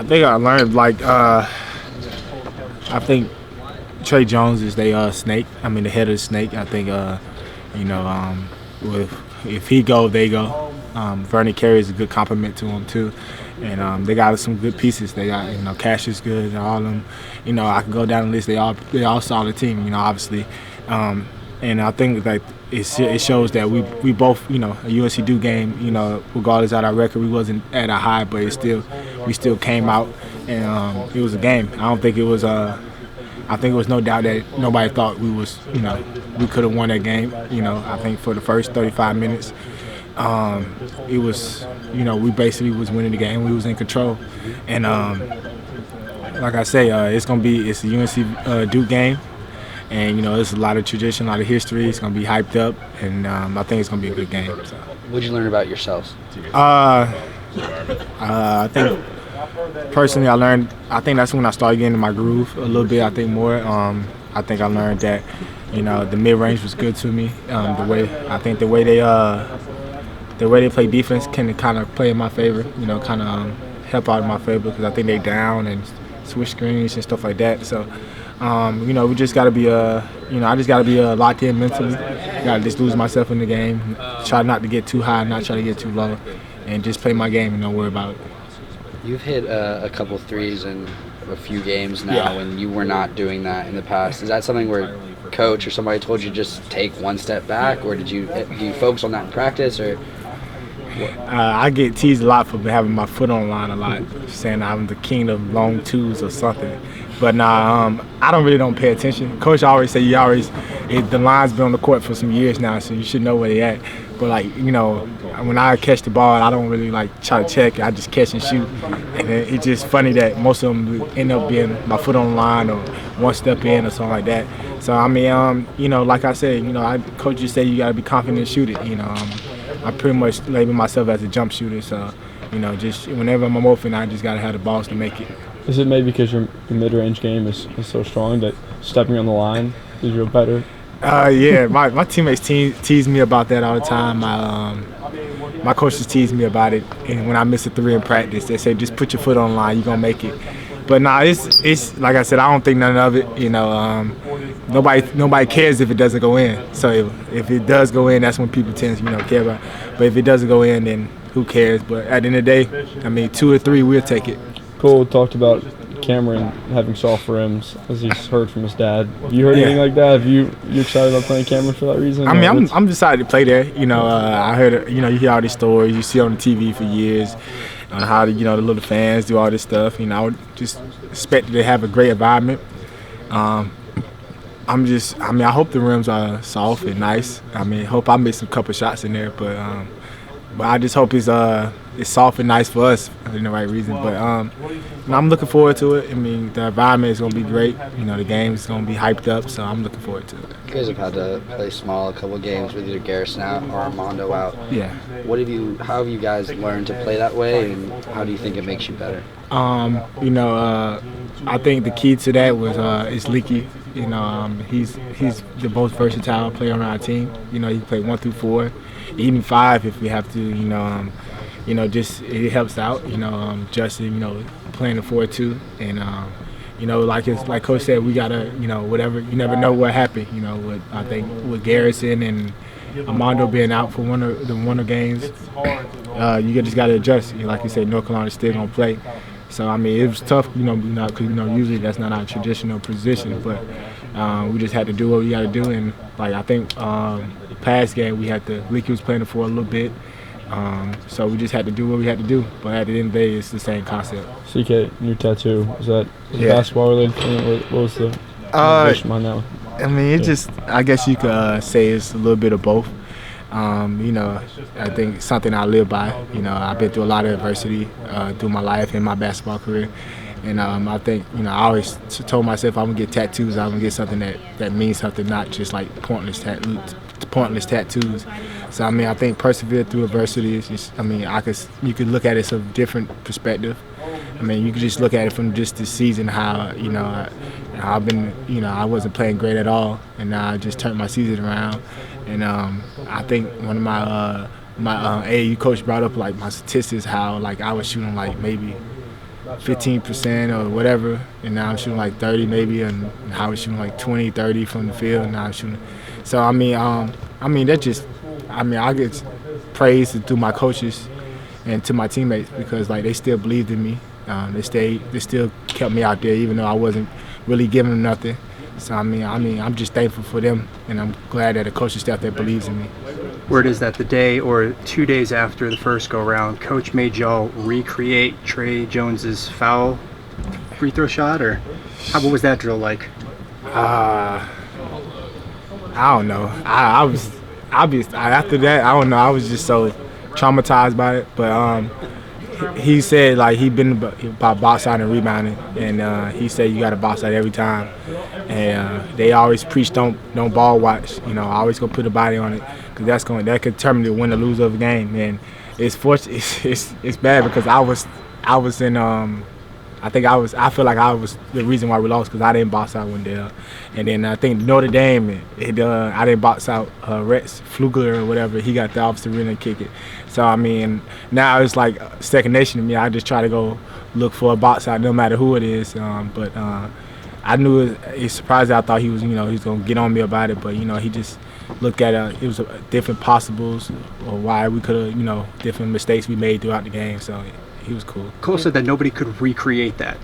I think I learned I think Trey Jones is the snake. I mean the head of the snake. I think you know with if he go, they go. Vernon Carey is a good compliment to him too, and they got some good pieces. They got Cash is good. And all of them. I can go down the list. They all solid team. Obviously, and I think like it shows that we both a UNC Duke game. Regardless of our record, we wasn't at a high, but we still came out and it was a game. I don't think it was I think it was no doubt that nobody thought we could have won that game. I think for the first 35 minutes. It was, we basically was winning the game. We was in control, and like I say, it's a UNC Duke game, and it's a lot of tradition, a lot of history. It's gonna be hyped up, and I think it's gonna be a good game. So. What did you learn about yourselves? I think personally, I think that's when I started getting in my groove a little bit. I think more. I think I learned that, the mid range was good to me. The way they play defense can kind of play in my favor, kind of help out in my favor because I think they down and switch screens and stuff like that. So, we just got to be, I just got to be locked in mentally. Got to just lose myself in the game, try not to get too high, not try to get too low, and just play my game and don't worry about it. You've hit a couple threes in a few games now, and you were not doing that in the past. Is that something where coach or somebody told you just take one step back, or do you focus on that in practice, or? I get teased a lot for having my foot on the line a lot, saying I'm the king of long twos or something. But I don't pay attention. Coach always say the line's been on the court for some years now, so you should know where they at. But when I catch the ball, I don't really try to check. I just catch and shoot, and it's just funny that most of them end up being my foot on the line or one step in or something like that. So like I said, coach just say you gotta be confident and shoot it. I pretty much label myself as a jump shooter, so just whenever I'm open, I just gotta have the balls to make it. Is it maybe because your mid-range game is so strong that stepping on the line is real better? Yeah, my teammates tease me about that all the time. My coaches tease me about it, and when I miss a three in practice, they say just put your foot on the line, you're gonna make it. But it's like I said, I don't think none of it. Nobody cares if it doesn't go in. So if it does go in, that's when people tend to care about it. But if it doesn't go in, then who cares? But at the end of the day, 2 or 3, we'll take it. Cole talked about Cameron having soft rims, as he's heard from his dad. Have you heard anything like that? You excited about playing Cameron for that reason? I'm excited to play there. I heard you hear all these stories you see on the TV for years on how the little fans do all this stuff. I would just expect that they have a great environment. I hope the rims are soft and nice. Hope I make some couple shots in there, but I just hope it's soft and nice for us for the right reason. But I'm looking forward to it. The environment is going to be great. The game is going to be hyped up, so I'm looking forward to it. You guys have had to play small a couple of games with either Garrison out or Armando out. Yeah. How have you guys learned to play that way, and how do you think it makes you better? I think the key to that was is Leaky. He's the most versatile player on our team. He can play 1 through 4, even 5 if we have to. Just it helps out. Justin, playing the 4 too, and like Coach said, we gotta, whatever. You never know what happened. I think with Garrison and Armando being out for one of the games, you just gotta adjust. Like you said, North Carolina's still gonna play. So it was tough, because usually that's not our traditional position, but we just had to do what we got to do. And I think past game Leaky was playing the 4 a little bit, so we just had to do what we had to do. But at the end of the day, it's the same concept. CK, new tattoo, is that basketball related? What was the motivation behind that one? I guess you could say it's a little bit of both. I think it's something I live by. I've been through a lot of adversity through my life and my basketball career. And I think, I always told myself I'm going to get tattoos, I'm going to get something that means something, not just like pointless tattoos. So, I think persevere through adversity is just, you could look at it from a different perspective. You could just look at it from just this season, how, I've been, I wasn't playing great at all, and now I just turned my season around. And I think one of my AAU coach brought up my statistics, how I was shooting maybe 15% or whatever, and now I'm shooting like 30 maybe, and I was shooting like 20, 30 from the field, and now I'm shooting. So I mean that just, I get praise to my coaches and to my teammates because like they still believed in me. They still kept me out there even though I wasn't really giving them nothing. So I'm just thankful for them, and I'm glad that the coaching staff that believes in me. Word is that the day or 2 days after the first go-round, Coach made y'all recreate Trey Jones's foul free throw shot, or what was that drill like? I don't know. I was after that. I don't know. I was just so traumatized by it. But he said like he been about box out and rebounding, and he said you got to box out every time. And they always preach don't ball watch. You know, always gonna put a body on it because that could determine the win or lose of the game. And it's bad because I was in I feel like I was the reason why we lost because I didn't box out Wendell. And then I think Notre Dame, I didn't box out Rex Flugler or whatever. He got the opposite rim and kick it. So, I mean, now it's like second nation to me. I just try to go look for a box out no matter who it is. But I knew it's surprising. I thought he was going to get on me about it. But, he just looked at it was different possibles or why we could have, different mistakes we made throughout the game. So he was cool. Cole said that nobody could recreate that.